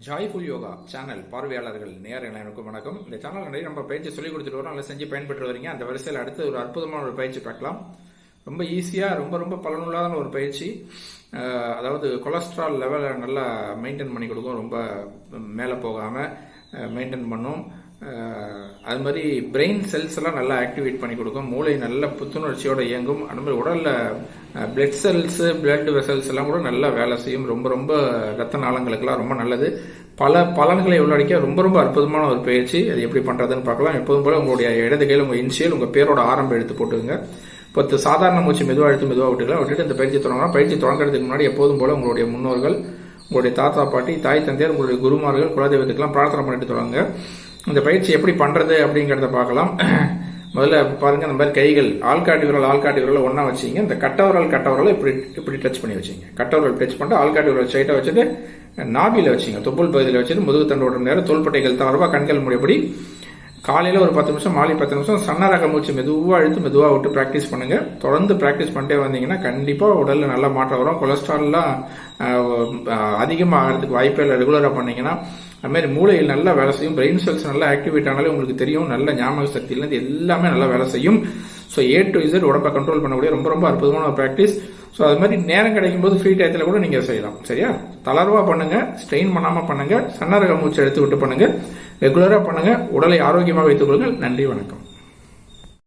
Joyful yoga channel பார்வையாளர்கள் நேயர்களுக்கும் வணக்கம். இந்த சேனல் நிறைய நம்ம பயிற்சி சொல்லிக் கொடுத்துட்டு வரோம், நல்லா செஞ்சு பயன்பெற்று வரீங்க. அந்த வரிசையில் அடுத்து ஒரு அற்புதமான ஒரு பயிற்சி பார்க்கலாம். ரொம்ப ஈஸியா ரொம்ப பலனுள்ளதான ஒரு பயிற்சி. அதாவது கொலஸ்ட்ரால் லெவலை நல்லா மெயின்டைன் பண்ணி கொடுக்கும், ரொம்ப மேலே போகாம மெயின்டைன் பண்ணும். அது மாதிரி பிரெயின் செல்ஸ் எல்லாம் நல்லா ஆக்டிவேட் பண்ணி கொடுக்கும், மூளை நல்ல புத்துணர்ச்சியோட இயங்கும். அது மாதிரி உடல்ல பிளட் செல்ஸ், பிளட் வெசல்ஸ் எல்லாம் கூட நல்லா வேலை செய்யும். ரொம்ப ரத்த நாளங்களுக்கெல்லாம் ரொம்ப நல்லது. பல பலன்களை உள்ளடக்கிய ரொம்ப அற்புதமான ஒரு பயிற்சி. அது எப்படி பண்றதுன்னு பார்க்கலாம். எப்போதும் போல உங்களுடைய இடது கையில் உங்க இனிஷியல், உங்க பேரோட ஆரம்ப எடுத்து போட்டுங்க. 10 சாதாரண மூச்சு மெதுவாக எடுத்து மெதுவாக விட்டுட்டு இந்த பயிற்சி தொடங்கலாம். பயிற்சி தொடங்குறதுக்கு முன்னாடி எப்போதும் போல உங்களுடைய முன்னோர்கள், உங்களுடைய தாத்தா பாட்டி, தாய் தந்தையர், உங்களுடைய குருமார்கள், குலதெய்வத்துக்கெல்லாம் பிரார்த்தனை பண்ணிட்டு தொடங்க. இந்த பயிற்சி எப்படி பண்றது அப்படிங்கறத பார்க்கலாம். முதல்ல பாருங்க, இந்த மாதிரி கைகள் ஆள்காட்டி விரல் ஒன்னா வச்சிங்க. இந்த கட்டவரல் இப்படி டச் பண்ணி வச்சிங்க. கட்டவரல் டச் பண்ணிட்டு ஆள்காட்டி விரல் ஸ்ட்ரைட்டா வச்சுட்டு நாபில வச்சிங்க. தொப்புள் பகுதியில் வச்சுட்டு முதுகு தண்டோட நேரம் தோள்பட்டைகள் தவறுவா கண்கள் முடியபடி காலையில ஒரு 10 நிமிஷம், மாலை 10 நிமிஷம் சன்னரக மூச்சு மெதுவா விட்டு பிராக்டிஸ் பண்ணுங்க. தொடர்ந்து பிராக்டிஸ் பண்ணிட்டே வந்தீங்கன்னா கண்டிப்பா உடல்ல நல்ல மாற்றம் வரும். கொலஸ்ட்ரால்லாம் அதிகமாக ஆகிறதுக்கு வாய்ப்பே இல்லை. ரெகுலரா பண்ணீங்கன்னா அது மாதிரி மூளையில் நல்லா வேலை செய்யும். பிரெயின் செல்ஸ் நல்லா ஆக்டிவேட் ஆனாலே உங்களுக்கு தெரியும், நல்ல ஞாபக சக்தியிலேருந்து எல்லாமே நல்லா வேலை செய்யும். ஸோ A to Z உடம்பை கண்ட்ரோல் பண்ணக்கூடிய ரொம்ப அற்புதமான ஒரு ப்ராக்டிஸ். ஸோ அது மாதிரி நேரம் கிடைக்கும் போது ஃப்ரீ டயத்தில் கூட நீங்க செய்யலாம். சரியா? தளர்வா பண்ணுங்க, ஸ்ட்ரெயின் பண்ணாம பண்ணுங்க, சன்னரக மூச்சு எடுத்து விட்டு பண்ணுங்க, ரெகுலரா பண்ணுங்க. உடலை ஆரோக்கியமாக வைத்துக் கொள்ளுங்கள். நன்றி, வணக்கம்.